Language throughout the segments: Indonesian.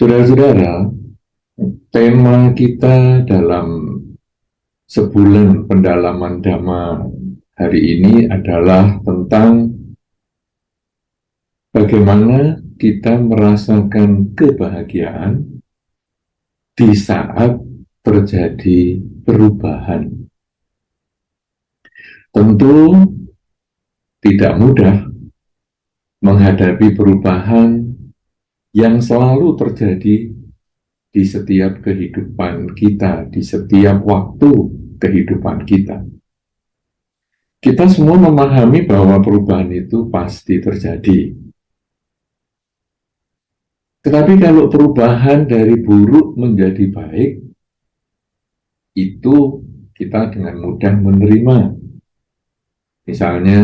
Saudara-saudara, tema kita dalam sebulan pendalaman Dhamma hari ini adalah tentang bagaimana kita merasakan kebahagiaan di saat terjadi perubahan. Tentu tidak mudah menghadapi perubahan yang selalu terjadi di setiap kehidupan kita, di setiap waktu kehidupan kita. Kita semua memahami bahwa perubahan itu pasti terjadi. Tetapi kalau perubahan dari buruk menjadi baik, itu kita dengan mudah menerima. Misalnya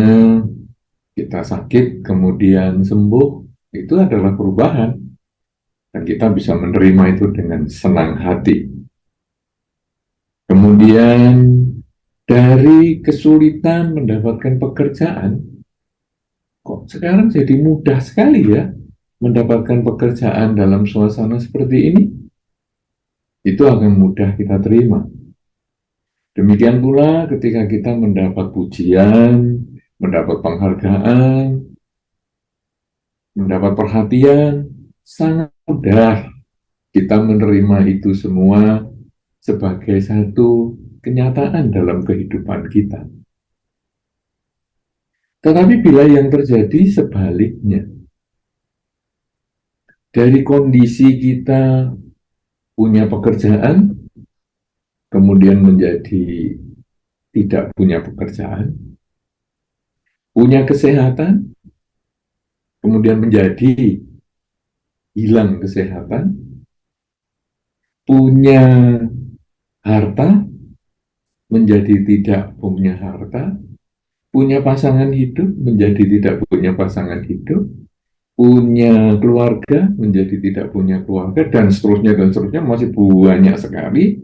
kita sakit, kemudian sembuh, itu adalah perubahan. Dan kita bisa menerima itu dengan senang hati. Kemudian dari kesulitan mendapatkan pekerjaan, kok sekarang jadi mudah sekali ya mendapatkan pekerjaan dalam suasana seperti ini? Itu akan mudah kita terima. Demikian pula ketika kita mendapat pujian, mendapat penghargaan, mendapat perhatian, sangat mudah kita menerima itu semua sebagai satu kenyataan dalam kehidupan kita. Tetapi bila yang terjadi sebaliknya, dari kondisi kita punya pekerjaan, kemudian menjadi tidak punya pekerjaan, punya kesehatan, kemudian menjadi hilang kesehatan, punya harta, menjadi tidak punya harta, punya pasangan hidup, menjadi tidak punya pasangan hidup, punya keluarga, menjadi tidak punya keluarga, dan seterusnya, masih banyak sekali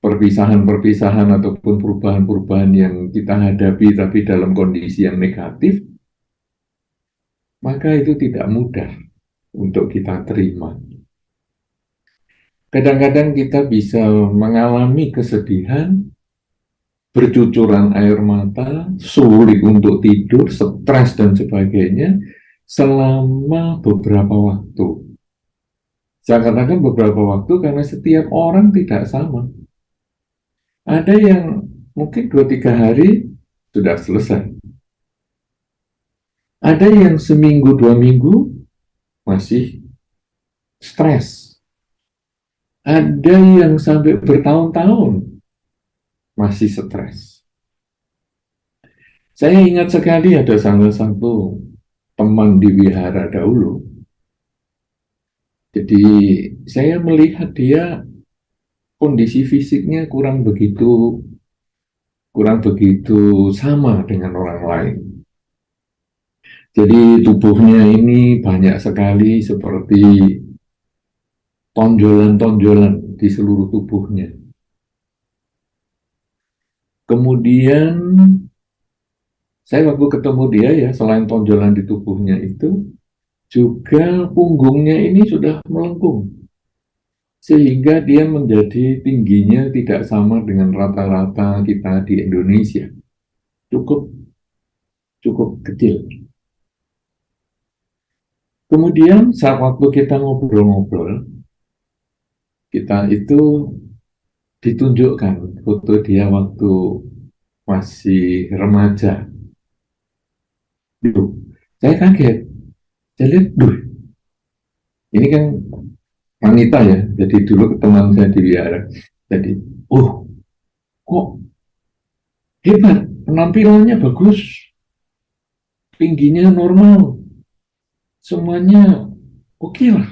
perpisahan-perpisahan ataupun perubahan-perubahan yang kita hadapi tapi dalam kondisi yang negatif, maka itu tidak mudah untuk kita terima. Kadang-kadang kita bisa mengalami kesedihan, bercucuran air mata, sulit untuk tidur, stres dan sebagainya selama beberapa waktu. Saya katakan beberapa waktu karena setiap orang tidak sama. Ada yang mungkin 2-3 hari sudah selesai. Ada yang seminggu 2 minggu masih stres. Ada yang sampai bertahun-tahun masih stres. Saya ingat sekali ada salah satu teman di wihara dahulu. Jadi saya melihat dia kondisi fisiknya kurang begitu sama dengan orang lain. Jadi tubuhnya ini banyak sekali seperti tonjolan-tonjolan di seluruh tubuhnya. Kemudian saya waktu ketemu dia ya, selain tonjolan di tubuhnya itu, juga punggungnya ini sudah melengkung. Sehingga dia menjadi tingginya tidak sama dengan rata-rata kita di Indonesia. Cukup kecil. Kemudian saat waktu kita ngobrol-ngobrol, kita itu ditunjukkan foto dia waktu masih remaja. Saya kaget. Saya lihat, ini kan wanita ya, jadi dulu teman saya di wihara. Jadi, kok hebat, penampilannya bagus, tingginya normal, semuanya oke lah.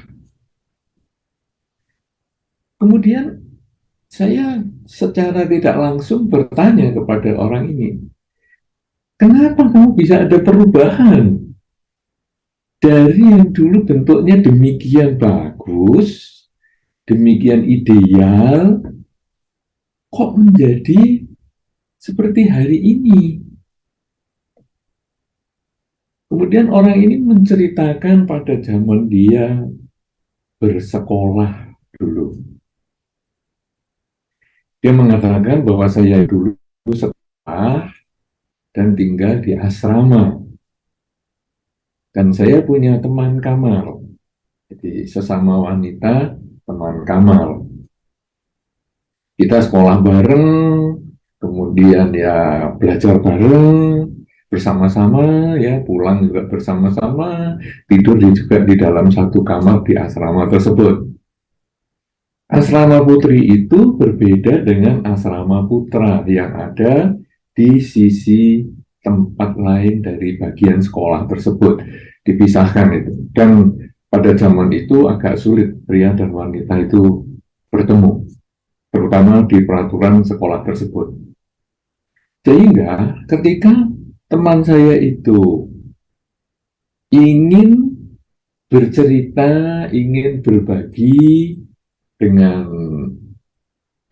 Kemudian saya secara tidak langsung bertanya kepada orang ini, kenapa kamu bisa ada perubahan? Dari yang dulu bentuknya demikian bagus, demikian ideal, kok menjadi seperti hari ini? Kemudian orang ini menceritakan pada zaman dia bersekolah dulu. Dia mengatakan bahwa saya dulu sekolah dan tinggal di asrama. Dan saya punya teman kamar. Jadi sesama wanita, teman kamar. Kita sekolah bareng, kemudian ya belajar bareng, bersama-sama, ya pulang juga bersama-sama, tidur juga di dalam satu kamar di asrama tersebut. Asrama putri itu berbeda dengan asrama putra yang ada di sisi tempat lain dari bagian sekolah tersebut, dipisahkan itu. Dan pada zaman itu agak sulit pria dan wanita itu bertemu, terutama di peraturan sekolah tersebut. Sehingga ketika teman saya itu ingin bercerita, ingin berbagi dengan,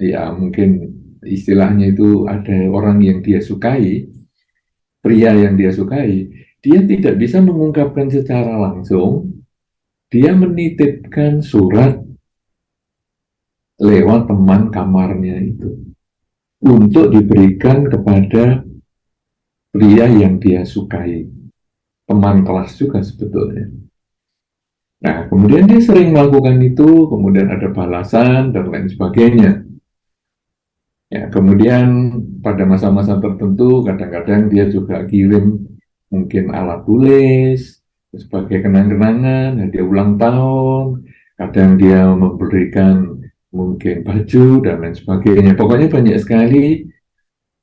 ya mungkin istilahnya itu ada orang yang dia sukai, pria yang dia sukai, dia tidak bisa mengungkapkan secara langsung, dia menitipkan surat lewat teman kamarnya itu untuk diberikan kepada pria yang dia sukai, teman kelas juga sebetulnya. Nah, kemudian dia sering melakukan itu, kemudian ada balasan dan lain sebagainya. Ya, kemudian pada masa-masa tertentu kadang-kadang dia juga kirim mungkin alat tulis sebagai kenang-kenangan, dia ulang tahun, kadang dia memberikan mungkin baju dan lain sebagainya. Pokoknya banyak sekali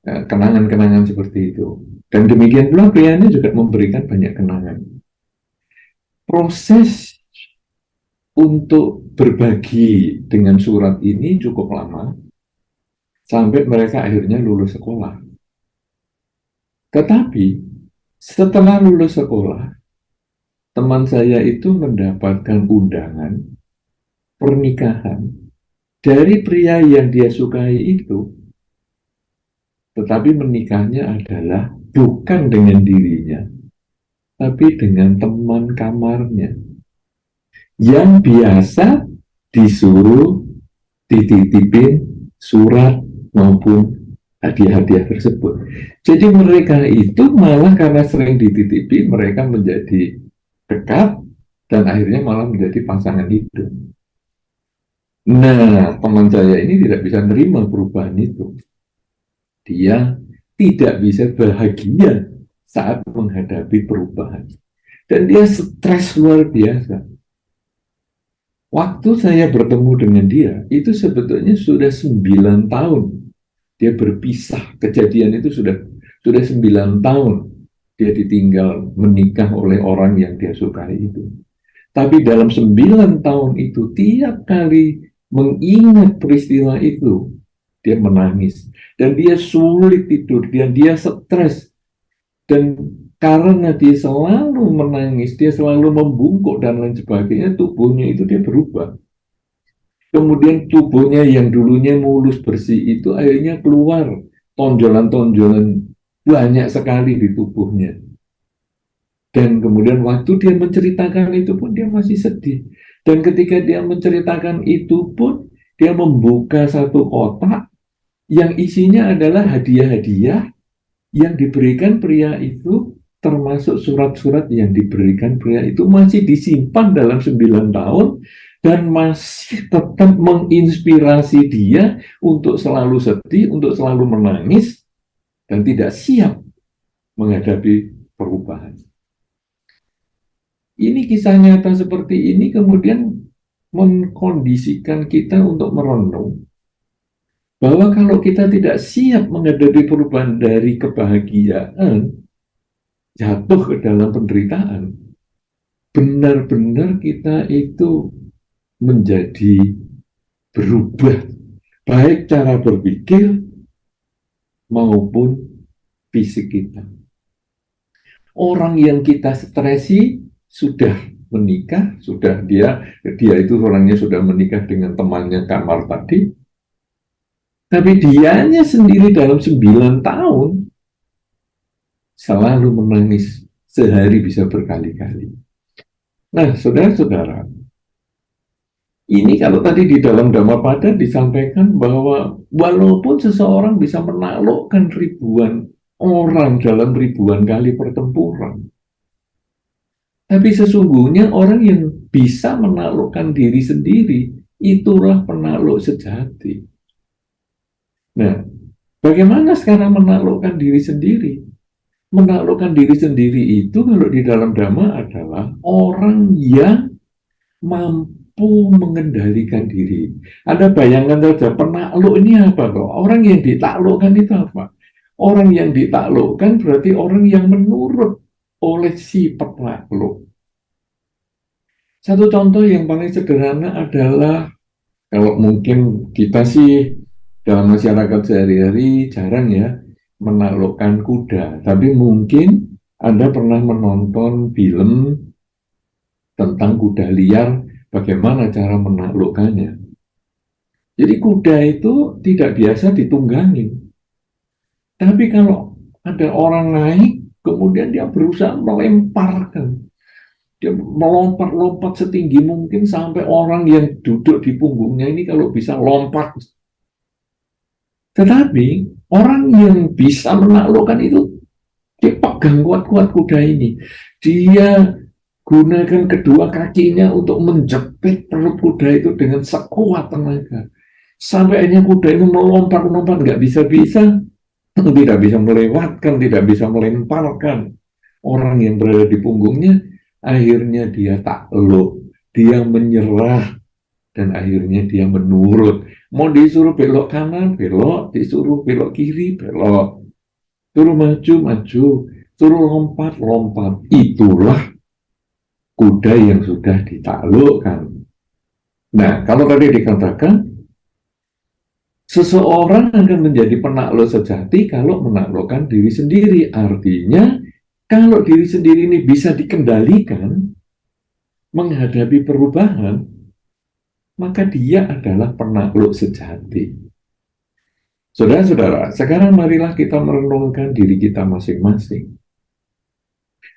kenangan-kenangan seperti itu. Dan demikian pula prianya juga memberikan banyak kenangan. Proses untuk berbagi dengan surat ini cukup lama, sampai mereka akhirnya lulus sekolah. Tetapi setelah lulus sekolah, teman saya itu mendapatkan undangan pernikahan dari pria yang dia sukai itu, tetapi menikahnya adalah bukan dengan dirinya, tapi dengan teman kamarnya yang biasa disuruh dititipin surat maupun hadiah-hadiah tersebut. Jadi mereka itu malah karena sering dititipi, mereka menjadi dekat dan akhirnya malah menjadi pasangan hidup. Nah, teman saya ini tidak bisa menerima perubahan itu. Dia tidak bisa bahagia saat menghadapi perubahan. Dan dia stres luar biasa. Waktu saya bertemu dengan dia, itu sebetulnya sudah 9 tahun. Dia berpisah, kejadian itu sudah 9 tahun. Dia ditinggal menikah oleh orang yang dia sukai itu. Tapi dalam 9 tahun itu, tiap kali mengingat peristiwa itu, dia menangis. Dan dia sulit tidur, dan dia stres. Dan karena dia selalu menangis, dia selalu membungkuk dan lain sebagainya, tubuhnya itu dia berubah. Kemudian tubuhnya yang dulunya mulus bersih itu akhirnya keluar tonjolan-tonjolan banyak sekali di tubuhnya. Dan kemudian waktu dia menceritakan itu pun dia masih sedih. Dan ketika dia menceritakan itu pun dia membuka satu kotak yang isinya adalah hadiah-hadiah yang diberikan pria itu, termasuk surat-surat yang diberikan pria itu masih disimpan dalam 9 tahun dan masih tetap menginspirasi dia untuk selalu sedih, untuk selalu menangis dan tidak siap menghadapi perubahan. Ini kisah nyata seperti ini kemudian mengkondisikan kita untuk merenung bahwa kalau kita tidak siap menghadapi perubahan dari kebahagiaan jatuh ke dalam penderitaan, benar-benar kita itu menjadi berubah, baik cara berpikir maupun fisik kita. Orang yang kita stresi sudah menikah, dia itu orangnya sudah menikah dengan temannya kamar tadi, tapi dianya sendiri dalam 9 tahun selalu menangis, sehari bisa berkali-kali. Nah, saudara-saudara, Ini kalau tadi di dalam Dhammapada disampaikan bahwa walaupun seseorang bisa menaklukkan ribuan orang dalam ribuan kali pertempuran, tapi sesungguhnya orang yang bisa menaklukkan diri sendiri, itulah penakluk sejati. Nah, bagaimana sekarang menaklukkan diri sendiri? Menaklukkan diri sendiri itu kalau di dalam Dhamma adalah orang yang mampu mengendalikan diri. Ada bayangkan saja, penakluk ini apa kok? Orang yang ditaklukkan itu apa? Orang yang ditaklukkan berarti orang yang menurut oleh si penakluk. Satu contoh yang paling sederhana adalah, kalau mungkin kita sih dalam masyarakat sehari-hari jarang ya menaklukkan kuda, tapi mungkin Anda pernah menonton film tentang kuda liar, bagaimana cara menaklukkannya. Jadi kuda itu tidak biasa ditunggangin. Tapi kalau ada orang naik, kemudian dia berusaha melemparkan. Dia melompat-lompat setinggi mungkin sampai orang yang duduk di punggungnya ini kalau bisa lompat. Tetapi orang yang bisa menaklukkan itu, dia pegang kuat-kuat kuda ini. Dia gunakan kedua kakinya untuk menjepit perut kuda itu dengan sekuat tenaga. Sampai akhirnya kuda itu melompat-lompat, nggak bisa-bisa, tidak bisa melewatkan, tidak bisa melemparkan orang yang berada di punggungnya. Akhirnya dia takluk, dia menyerah, dan akhirnya dia menurut. Mau disuruh belok kanan, belok, disuruh belok kiri, belok, suruh maju, maju, suruh lompat, lompat. Itulah kuda yang sudah ditaklukkan. Nah, kalau tadi dikatakan, seseorang akan menjadi penakluk sejati kalau menaklukkan diri sendiri. Artinya, kalau diri sendiri ini bisa dikendalikan, menghadapi perubahan, maka dia adalah penakluk sejati. Saudara-saudara, sekarang marilah kita merenungkan diri kita masing-masing.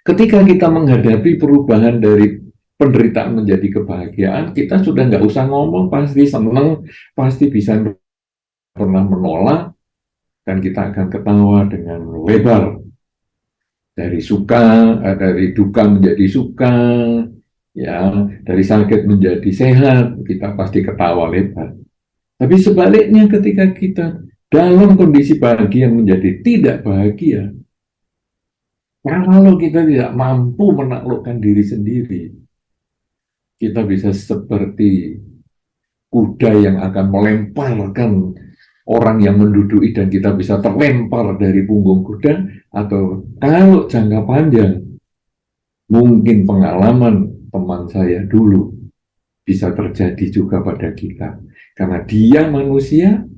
Ketika kita menghadapi perubahan dari penderitaan menjadi kebahagiaan, kita sudah nggak usah ngomong, pasti senang, pasti bisa pernah menolak, dan kita akan ketawa dengan lebar. Dari suka, dari duka menjadi suka, ya, dari sakit menjadi sehat, kita pasti ketawa lebar. Tapi sebaliknya ketika kita dalam kondisi bahagia menjadi tidak bahagia, kalau kita tidak mampu menaklukkan diri sendiri, kita bisa seperti kuda yang akan melemparkan orang yang menduduki dan kita bisa terlempar dari punggung kuda, atau kalau jangka panjang, mungkin pengalaman teman saya dulu bisa terjadi juga pada kita. Karena dia manusia,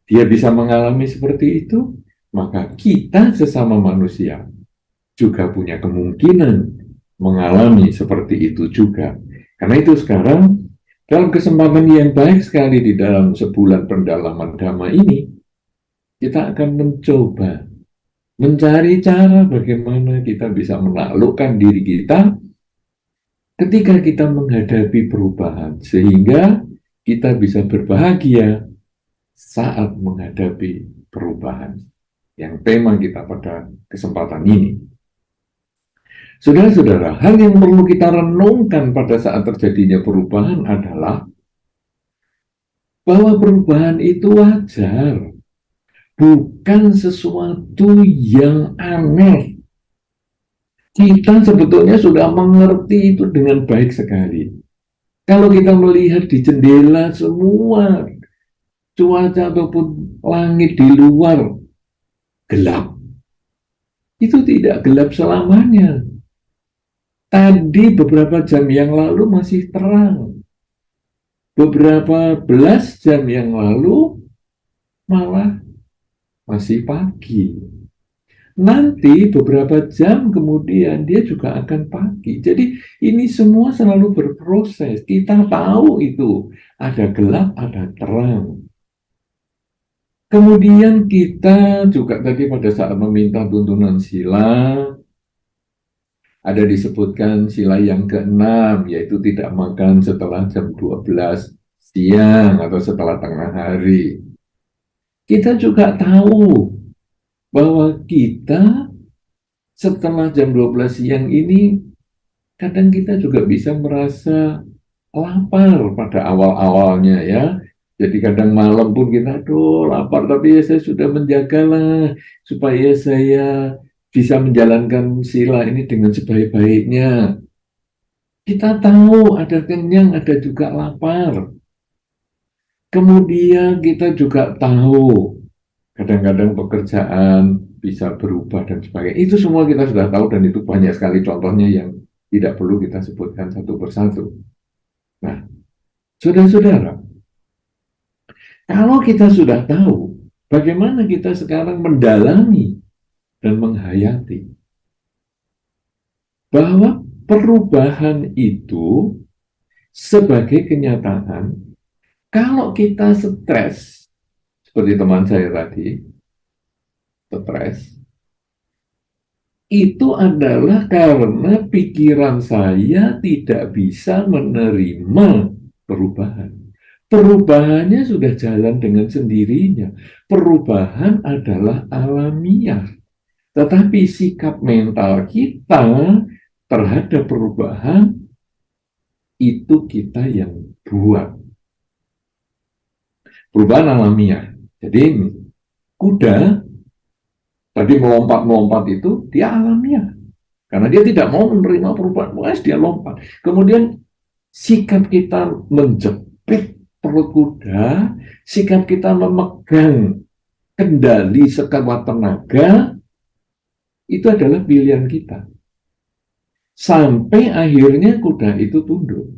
dia bisa mengalami seperti itu, maka kita sesama manusia juga punya kemungkinan mengalami seperti itu juga. Karena itu sekarang, dalam kesempatan yang baik sekali di dalam sebulan pendalaman Dhamma ini, kita akan mencoba mencari cara bagaimana kita bisa menaklukkan diri kita ketika kita menghadapi perubahan, sehingga kita bisa berbahagia saat menghadapi perubahan. Yang tema kita pada kesempatan ini. Saudara-saudara, hal yang perlu kita renungkan pada saat terjadinya perubahan adalah bahwa perubahan itu wajar, bukan sesuatu yang aneh. Kita sebetulnya sudah mengerti itu dengan baik sekali. Kalau kita melihat di jendela semua cuaca ataupun langit di luar gelap, itu tidak gelap selamanya. Tadi beberapa jam yang lalu masih terang. Beberapa belas jam yang lalu malah masih pagi. Nanti beberapa jam kemudian dia juga akan pagi. Jadi ini semua selalu berproses. Kita tahu itu ada gelap, ada terang. Kemudian kita juga tadi pada saat meminta tuntunan sila, ada disebutkan sila yang ke-6, yaitu tidak makan setelah jam 12. siang atau setelah tengah hari. Kita juga tahu bahwa kita setelah jam 12 siang ini kadang kita juga bisa merasa lapar pada awal-awalnya ya. Jadi kadang malam pun kita, aduh lapar, tapi ya saya sudah menjagalah supaya saya bisa menjalankan sila ini dengan sebaik-baiknya. Kita tahu ada kenyang, ada juga lapar. Kemudian kita juga tahu kadang-kadang pekerjaan bisa berubah dan sebagainya. Itu semua kita sudah tahu dan itu banyak sekali contohnya yang tidak perlu kita sebutkan satu persatu. Nah, saudara-saudara, kalau kita sudah tahu bagaimana kita sekarang mendalami dan menghayati bahwa perubahan itu sebagai kenyataan, kalau kita stres, seperti teman saya tadi, stres, itu adalah karena pikiran saya tidak bisa menerima perubahan. Perubahannya sudah jalan dengan sendirinya. Perubahan adalah alamiah. Tetapi sikap mental kita terhadap perubahan itu kita yang buat. Perubahan alamiah. Jadi kuda tadi melompat-melompat itu dia alamiah. Karena dia tidak mau menerima perubahan, dia lompat. Kemudian sikap kita menjepit perut kuda, sikap kita memegang kendali sekuat tenaga, itu adalah pilihan kita. Sampai akhirnya kuda itu tunduk.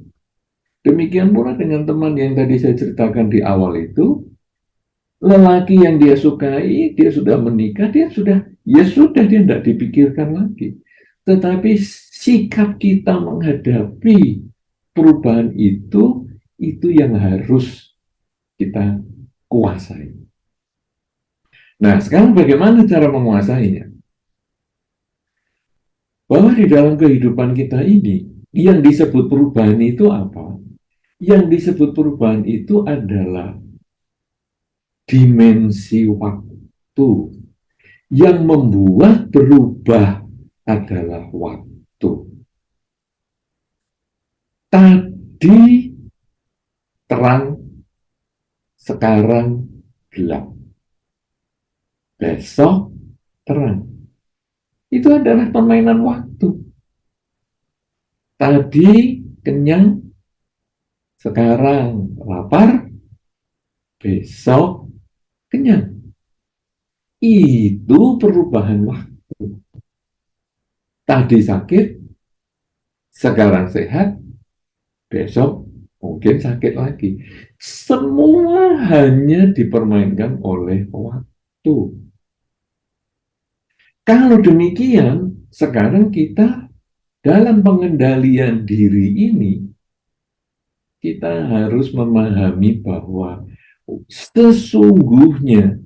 Demikian pula dengan teman yang tadi saya ceritakan di awal itu, lelaki yang dia sukai, dia sudah menikah, dia tidak dipikirkan lagi. Tetapi sikap kita menghadapi perubahan itu yang harus kita kuasai. Nah, sekarang bagaimana cara menguasainya? Bahwa di dalam kehidupan kita ini, yang disebut perubahan itu apa? Yang disebut perubahan itu adalah dimensi waktu. Yang membuat berubah adalah waktu. Tadi terang, sekarang gelap. Besok terang. Itu adalah permainan waktu. Tadi kenyang, sekarang lapar, besok kenyang. Itu perubahan waktu. Tadi sakit, sekarang sehat, besok mungkin sakit lagi. Semua hanya dipermainkan oleh waktu. Kalau demikian, sekarang kita dalam pengendalian diri ini, kita harus memahami bahwa sesungguhnya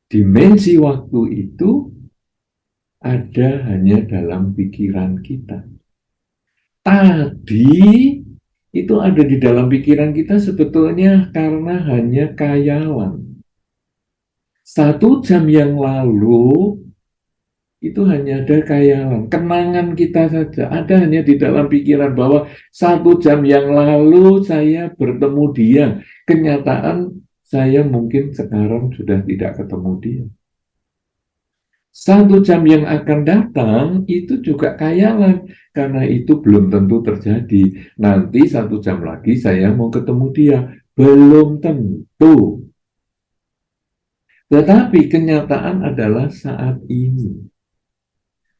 dimensi waktu itu ada hanya dalam pikiran kita. Tadi itu ada di dalam pikiran kita sebetulnya karena hanya khayalan. 1 jam yang lalu itu hanya ada khayalan, kenangan kita saja, ada hanya di dalam pikiran bahwa 1 jam yang lalu saya bertemu dia. Kenyataan saya mungkin sekarang sudah tidak ketemu dia. 1 jam yang akan datang itu juga khayalan, karena itu belum tentu terjadi. Nanti 1 jam lagi saya mau ketemu dia, belum tentu. Tetapi kenyataan adalah saat ini.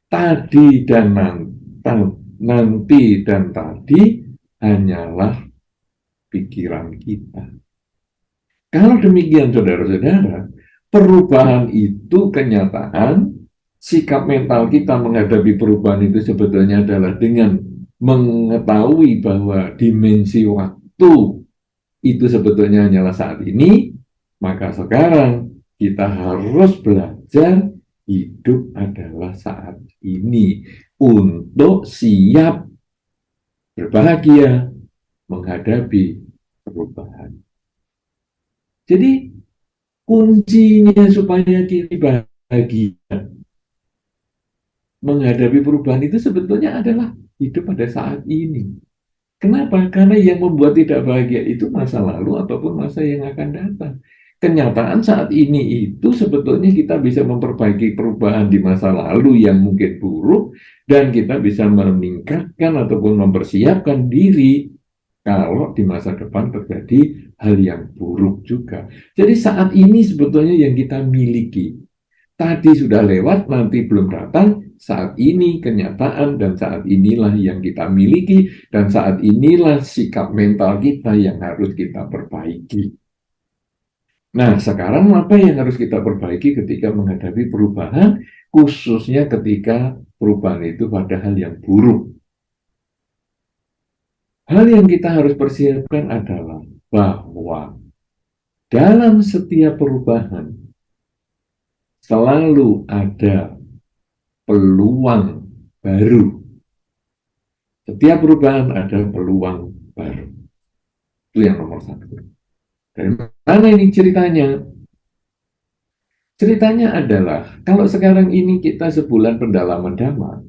Tadi dan nanti dan tadi hanyalah pikiran kita. Kalau demikian, saudara-saudara, perubahan itu kenyataan, sikap mental kita menghadapi perubahan itu sebetulnya adalah dengan mengetahui bahwa dimensi waktu itu sebetulnya hanyalah saat ini, maka sekarang kita harus belajar hidup adalah saat ini untuk siap berbahagia menghadapi perubahan. Jadi kuncinya supaya kita bahagia menghadapi perubahan itu sebetulnya adalah hidup pada saat ini. Kenapa? Karena yang membuat tidak bahagia itu masa lalu ataupun masa yang akan datang. Kenyataan saat ini itu sebetulnya kita bisa memperbaiki perubahan di masa lalu yang mungkin buruk, dan kita bisa meningkatkan ataupun mempersiapkan diri kalau di masa depan terjadi hal yang buruk juga. Jadi saat ini sebetulnya yang kita miliki. Tadi sudah lewat, nanti belum datang, saat ini kenyataan, dan saat inilah yang kita miliki, dan saat inilah sikap mental kita yang harus kita perbaiki. Nah, sekarang apa yang harus kita perbaiki ketika menghadapi perubahan, khususnya ketika perubahan itu pada hal yang buruk? Hal yang kita harus persiapkan adalah bahwa dalam setiap perubahan selalu ada peluang baru. Setiap perubahan ada peluang baru. Itu yang nomor satu. Dari mana ini ceritanya? Ceritanya adalah, kalau sekarang ini kita sebulan pendalaman Dhamma,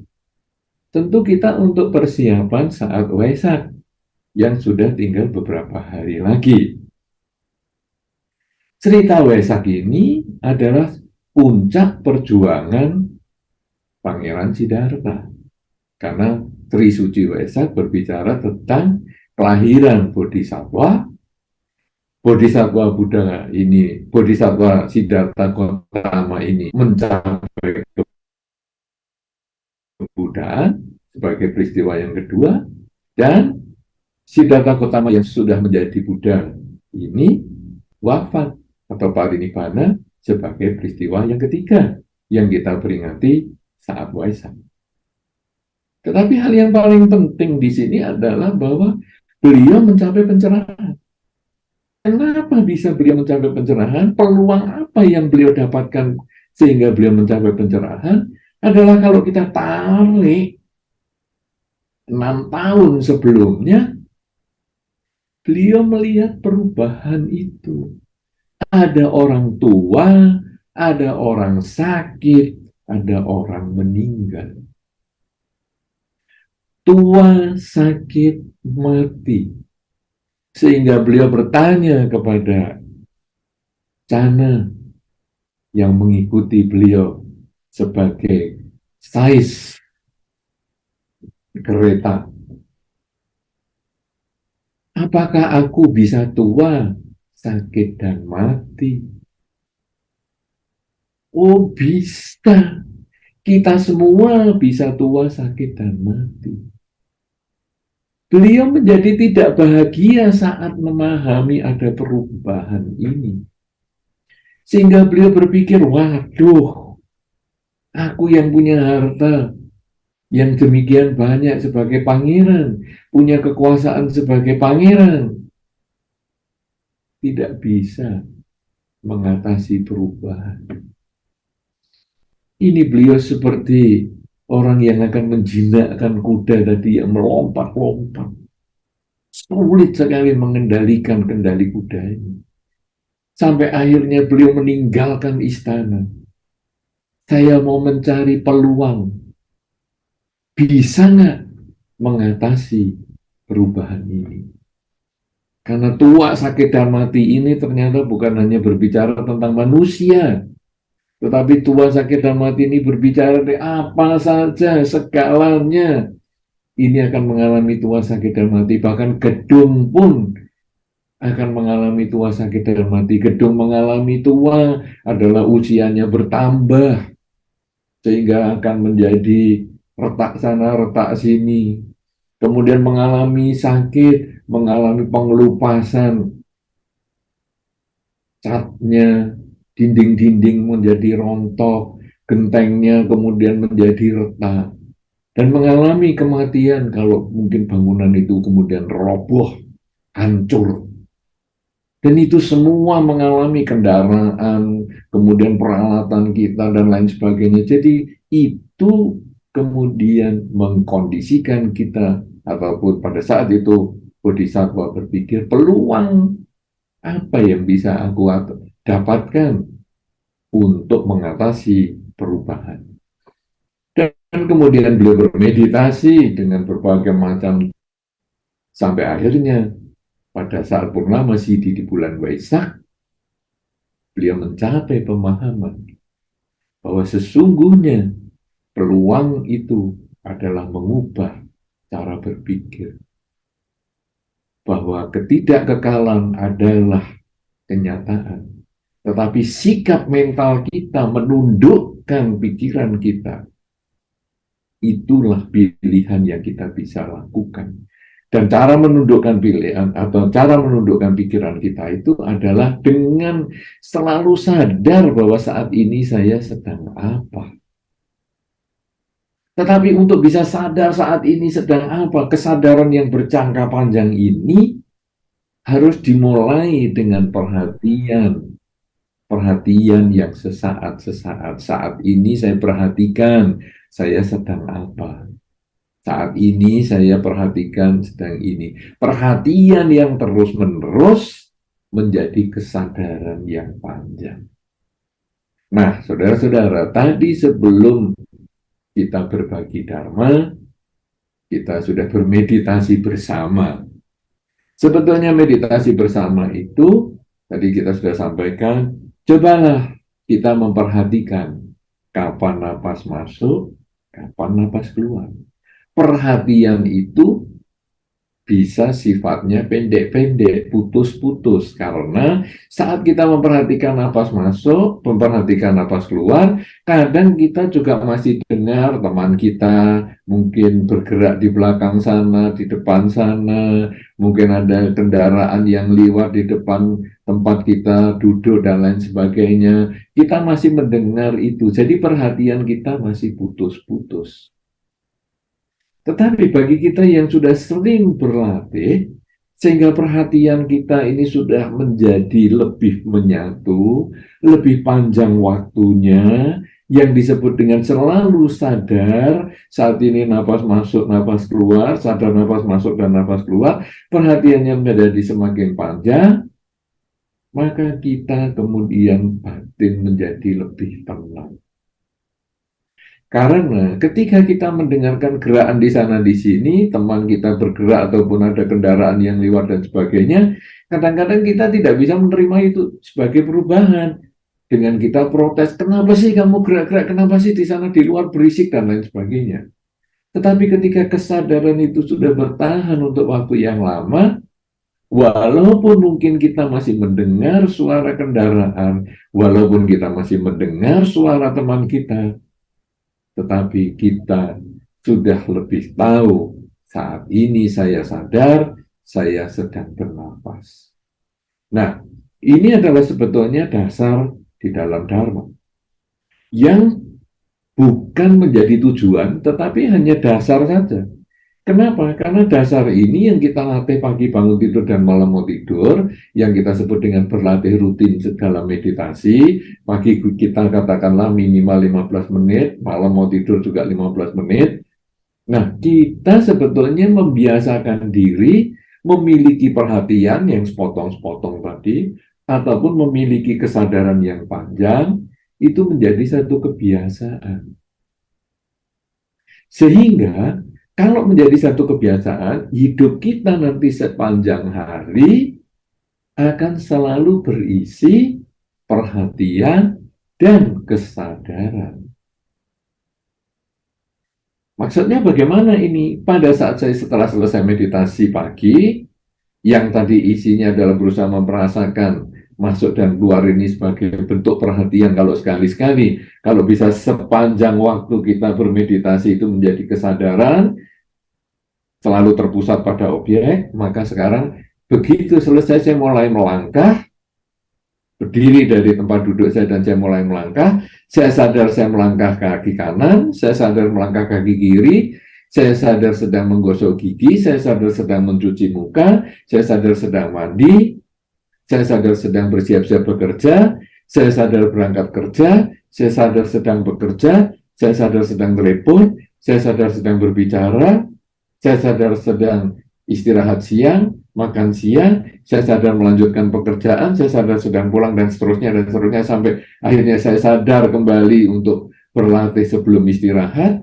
tentu kita untuk persiapan saat Waisak, yang sudah tinggal beberapa hari lagi. Cerita Waisak ini adalah puncak perjuangan Pangeran Siddhartha. Karena Tri Suci Waisak berbicara tentang kelahiran Bodhisattva. Bodhisattva Buddha ini, Bodhisattva Siddhartha Gautama ini mencapai kebudaan sebagai peristiwa yang kedua, dan Siddhartha Gautama yang sudah menjadi Buddha ini wafat atau parinibbana sebagai peristiwa yang ketiga yang kita peringati saat Waisak. Tetapi hal yang paling penting di sini adalah bahwa beliau mencapai pencerahan. Kenapa bisa beliau mencapai pencerahan? Peluang apa yang beliau dapatkan sehingga beliau mencapai pencerahan? Adalah kalau kita tarik 6 tahun sebelumnya, beliau melihat perubahan itu. Ada orang tua, ada orang sakit, ada orang meninggal. Tua, sakit, mati. Sehingga beliau bertanya kepada Cana yang mengikuti beliau sebagai sais kereta. Apakah aku bisa tua, sakit, dan mati? Oh, bisa. Kita semua bisa tua, sakit, dan mati. Beliau menjadi tidak bahagia saat memahami ada perubahan ini. Sehingga beliau berpikir, waduh, aku yang punya harta yang demikian banyak sebagai pangeran, punya kekuasaan sebagai pangeran, tidak bisa mengatasi perubahan. Ini beliau seperti orang yang akan menjinakkan kuda tadi yang melompat-lompat. Sulit sekali mengendalikan kendali kuda ini. Sampai akhirnya beliau meninggalkan istana. Saya mau mencari peluang. Bisa nggak mengatasi perubahan ini? Karena tua, sakit, dan mati ini ternyata bukan hanya berbicara tentang manusia, tetapi tua, sakit, dan mati ini berbicara dari apa saja, segalanya. Ini akan mengalami tua, sakit, dan mati. Bahkan gedung pun akan mengalami tua, sakit, dan mati. Gedung mengalami tua adalah usianya bertambah, sehingga akan menjadi retak sana, retak sini. Kemudian mengalami sakit, mengalami pengelupasan, catnya, dinding-dinding menjadi rontok, gentengnya kemudian menjadi retak, dan mengalami kematian kalau mungkin bangunan itu kemudian roboh, hancur. Dan itu semua mengalami kendaraan, kemudian peralatan kita, dan lain sebagainya. Jadi itu kemudian mengkondisikan kita, ataupun pada saat itu bodhisattva berpikir, peluang apa yang bisa aku dapatkan untuk mengatasi perubahan. Dan kemudian beliau bermeditasi dengan berbagai macam, sampai akhirnya pada saat purnama Sidhi di bulan Waisak, beliau mencapai pemahaman bahwa sesungguhnya peluang itu adalah mengubah cara berpikir, bahwa ketidakkekalan adalah kenyataan, tetapi sikap mental kita menundukkan pikiran kita, itulah pilihan yang kita bisa lakukan. Dan cara menundukkan pilihan atau cara menundukkan pikiran kita itu adalah dengan selalu sadar bahwa saat ini saya sedang apa. Tetapi untuk bisa sadar saat ini sedang apa, kesadaran yang berjangka panjang ini harus dimulai dengan perhatian. Perhatian yang sesaat-sesaat. Saat ini saya perhatikan saya sedang apa. Saat ini saya perhatikan sedang ini. Perhatian yang terus-menerus menjadi kesadaran yang panjang. Nah, saudara-saudara, tadi sebelum kita berbagi dharma, kita sudah bermeditasi bersama. Sebetulnya meditasi bersama itu, tadi kita sudah sampaikan, cobalah kita memperhatikan kapan napas masuk, kapan napas keluar. Perhatian itu bisa sifatnya pendek-pendek, putus-putus, karena saat kita memperhatikan napas masuk, memperhatikan napas keluar, kadang kita juga masih dengar teman kita mungkin bergerak di belakang sana, di depan sana, mungkin ada kendaraan yang lewat di depan tempat kita duduk dan lain sebagainya. Kita masih mendengar itu, jadi perhatian kita masih putus-putus. Tetapi bagi kita yang sudah sering berlatih, sehingga perhatian kita ini sudah menjadi lebih menyatu, lebih panjang waktunya, yang disebut dengan selalu sadar, saat ini napas masuk, napas keluar, sadar napas masuk dan napas keluar, perhatiannya menjadi semakin panjang, maka kita kemudian batin menjadi lebih tenang. Karena ketika kita mendengarkan gerakan di sana di sini, teman kita bergerak ataupun ada kendaraan yang lewat dan sebagainya, kadang-kadang kita tidak bisa menerima itu sebagai perubahan. Dengan kita protes, kenapa sih kamu gerak-gerak, kenapa sih di sana di luar berisik dan lain sebagainya. Tetapi ketika kesadaran itu sudah bertahan untuk waktu yang lama, walaupun mungkin kita masih mendengar suara kendaraan, walaupun kita masih mendengar suara teman kita, tetapi kita sudah lebih tahu saat ini saya sadar, saya sedang bernapas. Nah, ini adalah sebetulnya dasar di dalam Dharma yang bukan menjadi tujuan, tetapi hanya dasar saja. Kenapa? Karena dasar ini yang kita latih pagi bangun tidur dan malam mau tidur, yang kita sebut dengan berlatih rutin dalam meditasi. Pagi kita katakanlah minimal 15 menit, malam mau tidur juga 15 menit. Nah, kita sebetulnya membiasakan diri memiliki perhatian yang sepotong-sepotong tadi, ataupun memiliki kesadaran yang panjang, itu menjadi satu kebiasaan. Sehingga kalau menjadi satu kebiasaan, hidup kita nanti sepanjang hari akan selalu berisi perhatian dan kesadaran. Maksudnya bagaimana ini? Pada saat saya setelah selesai meditasi pagi, yang tadi isinya adalah berusaha merasakan masuk dan keluar ini sebagai bentuk perhatian kalau sekali-sekali, kalau bisa sepanjang waktu kita bermeditasi itu menjadi kesadaran, selalu terpusat pada objek, maka sekarang begitu selesai saya mulai melangkah, berdiri dari tempat duduk saya dan saya mulai melangkah, saya sadar saya melangkah kaki kanan, saya sadar melangkah kaki kiri, saya sadar sedang menggosok gigi, saya sadar sedang mencuci muka, saya sadar sedang mandi, saya sadar sedang bersiap-siap bekerja, saya sadar berangkat kerja, saya sadar sedang bekerja, saya sadar sedang telepon, saya sadar sedang berbicara, saya sadar sedang istirahat siang, makan siang, saya sadar melanjutkan pekerjaan, saya sadar sedang pulang dan seterusnya sampai akhirnya saya sadar kembali untuk berlatih sebelum istirahat.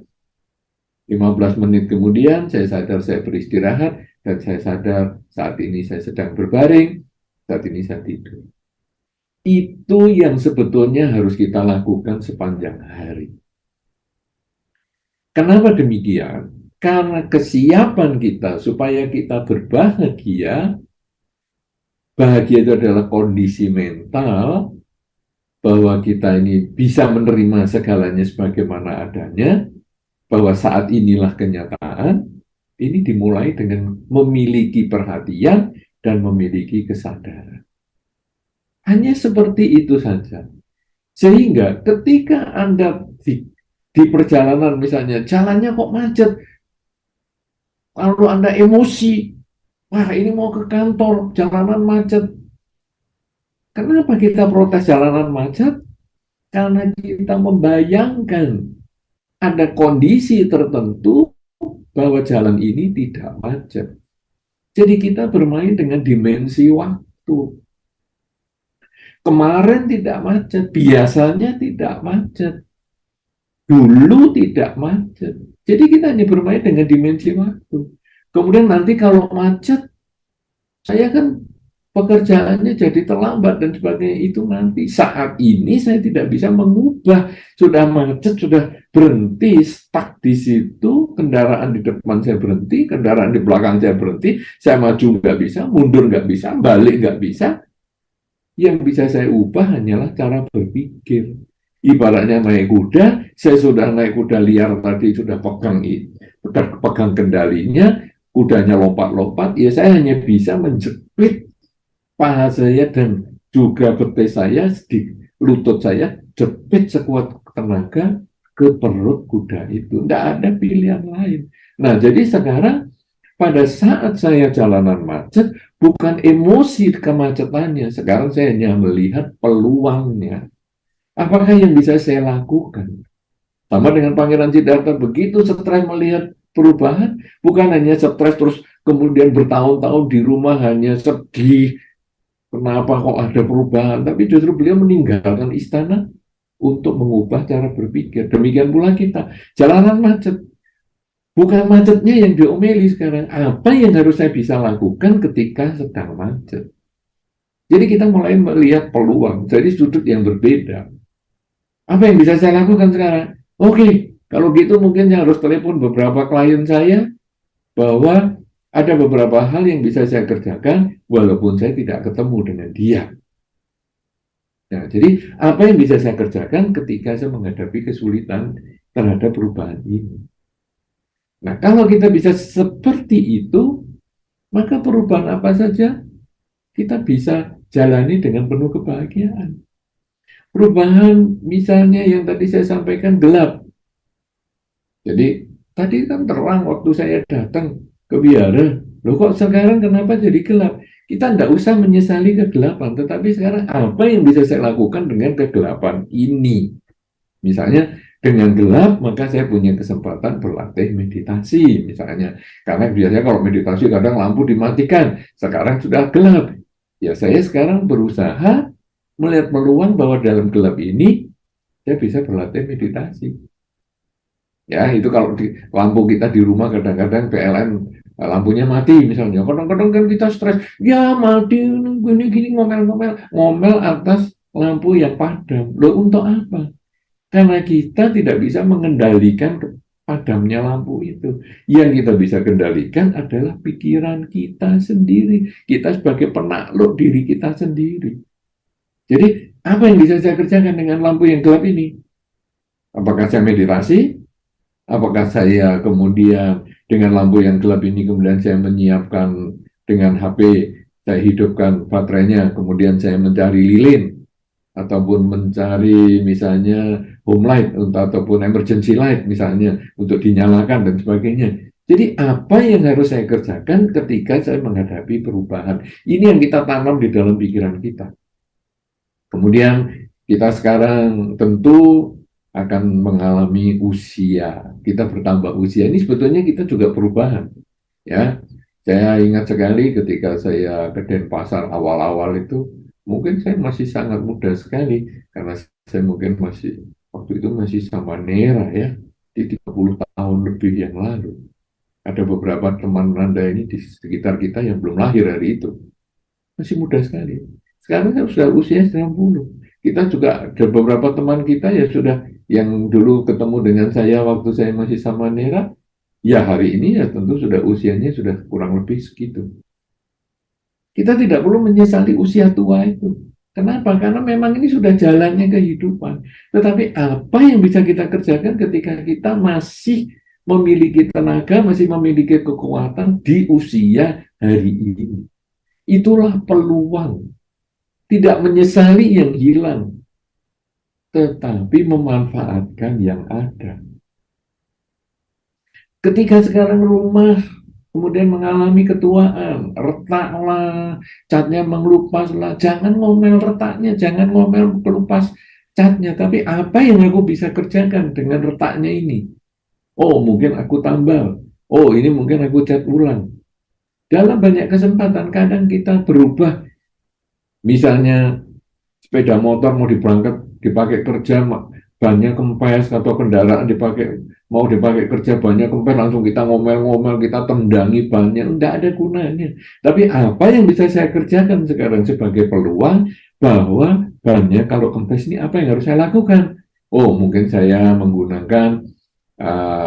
15 menit kemudian saya sadar saya beristirahat dan saya sadar saat ini saya sedang berbaring, saat ini saya tidur. Itu yang sebetulnya harus kita lakukan sepanjang hari. Kenapa demikian? Karena kesiapan kita supaya kita berbahagia, bahagia itu adalah kondisi mental, bahwa kita ini bisa menerima segalanya sebagaimana adanya, bahwa saat inilah kenyataan, ini dimulai dengan memiliki perhatian dan memiliki kesadaran. Hanya seperti itu saja. Sehingga ketika Anda di perjalanan misalnya, jalannya kok macet, lalu Anda emosi, wah ini mau ke kantor, jalanan macet. Kenapa kita protes jalanan macet? Karena kita membayangkan ada kondisi tertentu bahwa jalan ini tidak macet. Jadi kita bermain dengan dimensi waktu. Kemarin tidak macet, biasanya tidak macet, dulu tidak macet. Jadi kita hanya bermain dengan dimensi waktu. Kemudian nanti kalau macet, saya kan pekerjaannya jadi terlambat dan sebagainya, itu nanti. Saat ini saya tidak bisa mengubah, sudah macet, sudah berhenti, stuck di situ, kendaraan di depan saya berhenti, kendaraan di belakang saya berhenti, saya maju nggak bisa, mundur nggak bisa, balik nggak bisa. Yang bisa saya ubah hanyalah cara berpikir. Ibaratnya naik kuda, saya sudah naik kuda liar tadi, sudah pegang kendalinya, kudanya lompat-lompat, ya saya hanya bisa menjepit paha saya dan juga betis saya, di lutut saya, jepit sekuat tenaga ke perut kuda itu. Tidak ada pilihan lain. Nah, jadi sekarang pada saat saya jalanan macet, bukan emosi kemacetannya. Sekarang saya hanya melihat peluangnya. Apakah yang bisa saya lakukan? Sama dengan Pangeran Siddhartha, begitu stres melihat perubahan, bukan hanya stres terus kemudian bertahun-tahun di rumah hanya sedih, kenapa kok ada perubahan, tapi justru beliau meninggalkan istana untuk mengubah cara berpikir. Demikian pula kita, jalanan macet. Bukan macetnya yang diomeli sekarang. Apa yang harus saya bisa lakukan ketika sedang macet? Jadi kita mulai melihat peluang dari sudut yang berbeda. Apa yang bisa saya lakukan sekarang? Oke, kalau gitu mungkin saya harus telepon beberapa klien saya bahwa ada beberapa hal yang bisa saya kerjakan walaupun saya tidak ketemu dengan dia. Nah, jadi apa yang bisa saya kerjakan ketika saya menghadapi kesulitan terhadap perubahan ini? Nah, kalau kita bisa seperti itu, maka perubahan apa saja kita bisa jalani dengan penuh kebahagiaan. Perubahan misalnya yang tadi saya sampaikan gelap. Jadi, tadi kan terang waktu saya datang ke biara. Loh kok sekarang kenapa jadi gelap? Kita tidak usah menyesali kegelapan, tetapi sekarang apa yang bisa saya lakukan dengan kegelapan ini? Misalnya, dengan gelap, maka saya punya kesempatan berlatih meditasi, misalnya. Karena biasanya kalau meditasi kadang lampu dimatikan, sekarang sudah gelap. Ya saya sekarang berusaha melihat peluang bahwa dalam gelap ini, saya bisa berlatih meditasi. Ya, itu kalau di lampu kita di rumah kadang-kadang PLN lampunya mati misalnya. Kadang-kadang kan kita stres, ya mati, gini-gini, ngomel atas lampu yang padam. Loh, untuk apa? Karena kita tidak bisa mengendalikan padamnya lampu itu. Yang kita bisa kendalikan adalah pikiran kita sendiri. Kita sebagai penakluk diri kita sendiri. Jadi, apa yang bisa saya kerjakan dengan lampu yang gelap ini? Apakah saya meditasi? Apakah saya kemudian dengan lampu yang gelap ini kemudian saya menyiapkan dengan HP, saya hidupkan baterainya, kemudian saya mencari lilin, ataupun mencari misalnya home light ataupun emergency light misalnya untuk dinyalakan dan sebagainya. Jadi apa yang harus saya kerjakan ketika saya menghadapi perubahan? Ini yang kita tanam di dalam pikiran kita. Kemudian kita sekarang tentu akan mengalami usia. Kita bertambah usia. Ini sebetulnya kita juga perubahan. Ya, Saya ingat sekali ketika saya ke Denpasar awal-awal itu, mungkin saya masih sangat muda sekali, karena saya mungkin masih, waktu itu masih sama Nera ya, di 30 tahun lebih yang lalu. Ada beberapa teman Anda ini di sekitar kita yang belum lahir hari itu. Masih muda sekali. Sekarang saya sudah usia 90. Kita juga ada beberapa teman kita ya sudah, yang dulu ketemu dengan saya waktu saya masih sama Nera, ya hari ini ya tentu sudah usianya sudah kurang lebih segitu. Kita tidak perlu menyesali usia tua itu. Kenapa? Karena memang ini sudah jalannya kehidupan. Tetapi apa yang bisa kita kerjakan ketika kita masih memiliki tenaga, masih memiliki kekuatan di usia hari ini? Itulah peluang. Tidak menyesali yang hilang, tetapi memanfaatkan yang ada. Ketika sekarang rumah kemudian mengalami ketuaan, retaklah, catnya mengelupaslah, jangan ngomel retaknya, jangan ngomel kelupas catnya, tapi apa yang aku bisa kerjakan dengan retaknya ini? Oh, mungkin aku tambal. Oh, ini mungkin aku cat ulang. Dalam banyak kesempatan, kadang kita berubah. Misalnya, sepeda motor mau dipakai kerja, bannya kempes, atau kendaraan mau dipakai kerja banyak kempes, langsung kita ngomel-ngomel, kita tendangi bannya, enggak ada gunanya. Tapi apa yang bisa saya kerjakan sekarang sebagai peluang bahwa bannya kalau kempes ini apa yang harus saya lakukan? Oh, mungkin saya menggunakan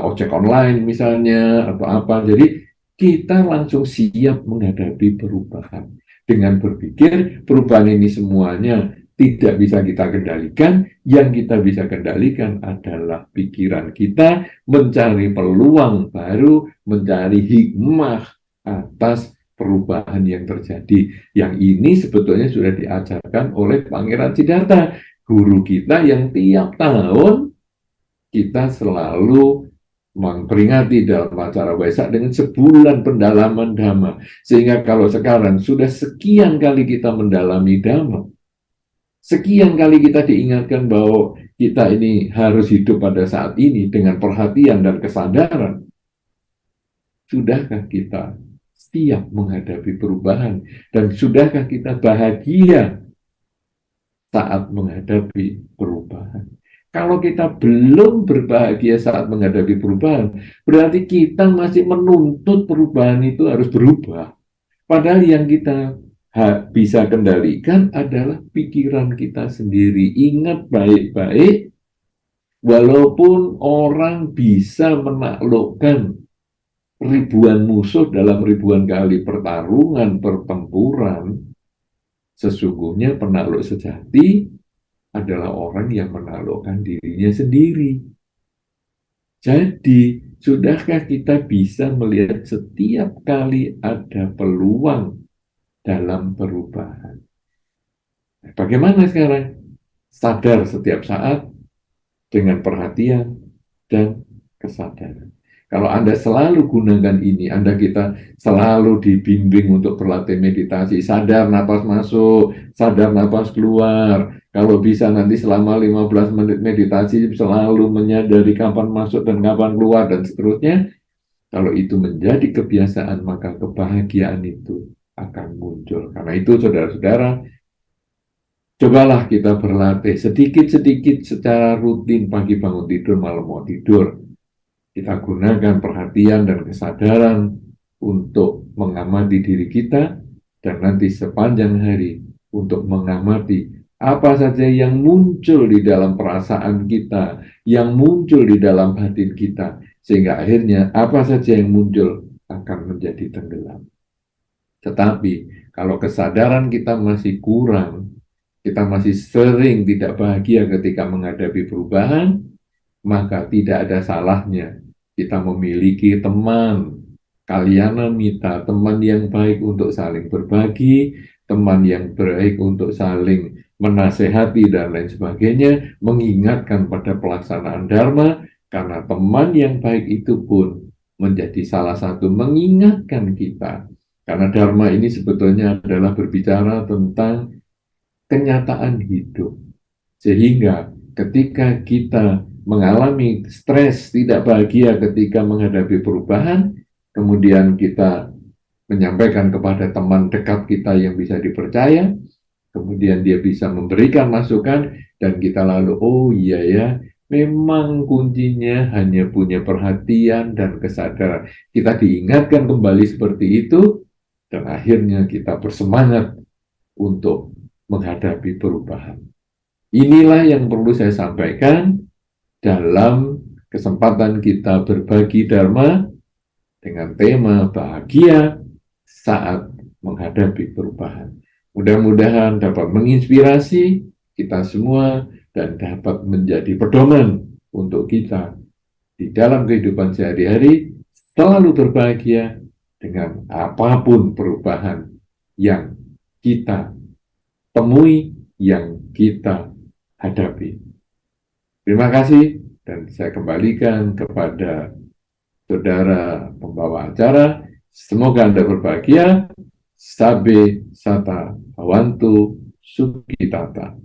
ojek online misalnya atau apa. Jadi kita langsung siap menghadapi perubahan dengan berpikir perubahan ini semuanya tidak bisa kita kendalikan. Yang kita bisa kendalikan adalah pikiran kita, mencari peluang baru, mencari hikmah atas perubahan yang terjadi. Yang ini sebetulnya sudah diajarkan oleh Pangeran Siddhartha, guru kita yang tiap tahun kita selalu memperingati dalam acara Waisak dengan sebulan pendalaman Dhamma. Sehingga kalau sekarang sudah sekian kali kita mendalami Dhamma, sekian kali kita diingatkan bahwa kita ini harus hidup pada saat ini dengan perhatian dan kesadaran, sudahkah kita siap menghadapi perubahan? Dan sudahkah kita bahagia saat menghadapi perubahan? Kalau kita belum berbahagia saat menghadapi perubahan, berarti kita masih menuntut perubahan itu harus berubah. Padahal yang kita bisa kendalikan adalah pikiran kita sendiri. Ingat baik-baik, walaupun orang bisa menaklukkan ribuan musuh dalam ribuan kali pertempuran, sesungguhnya penakluk sejati adalah orang yang menaklukkan dirinya sendiri. Jadi, sudahkah kita bisa melihat setiap kali ada peluang dalam perubahan? Bagaimana sekarang? Sadar setiap saat dengan perhatian dan kesadaran. Kalau Anda selalu gunakan ini, kita selalu dibimbing untuk berlatih meditasi, sadar napas masuk, sadar napas keluar. Kalau bisa nanti selama 15 menit meditasi selalu menyadari kapan masuk dan kapan keluar dan seterusnya. Kalau itu menjadi kebiasaan, maka kebahagiaan itu akan muncul. Karena itu saudara-saudara, cobalah kita berlatih sedikit-sedikit secara rutin, pagi bangun tidur, malam mau tidur. Kita gunakan perhatian dan kesadaran untuk mengamati diri kita, dan nanti sepanjang hari untuk mengamati apa saja yang muncul di dalam perasaan kita, yang muncul di dalam batin kita, sehingga akhirnya apa saja yang muncul akan menjadi tenggelam. Tetapi kalau kesadaran kita masih kurang, kita masih sering tidak bahagia ketika menghadapi perubahan, maka tidak ada salahnya kita memiliki teman, kalyana mita, teman yang baik untuk saling berbagi, teman yang baik untuk saling menasehati dan lain sebagainya, mengingatkan pada pelaksanaan dharma, karena teman yang baik itu pun menjadi salah satu mengingatkan kita. Karena dharma ini sebetulnya adalah berbicara tentang kenyataan hidup. Sehingga ketika kita mengalami stres, tidak bahagia ketika menghadapi perubahan, kemudian kita menyampaikan kepada teman dekat kita yang bisa dipercaya, kemudian dia bisa memberikan masukan, dan kita lalu, oh iya ya, memang kuncinya hanya punya perhatian dan kesadaran. Kita diingatkan kembali seperti itu, dan akhirnya kita bersemangat untuk menghadapi perubahan. Inilah yang perlu saya sampaikan dalam kesempatan kita berbagi Dharma dengan tema bahagia saat menghadapi perubahan. Mudah-mudahan dapat menginspirasi kita semua dan dapat menjadi pedoman untuk kita di dalam kehidupan sehari-hari selalu berbahagia dengan apapun perubahan yang kita temui, yang kita hadapi. Terima kasih, dan saya kembalikan kepada saudara pembawa acara. Semoga Anda berbahagia. Sabe Sata Awantu Sukitata.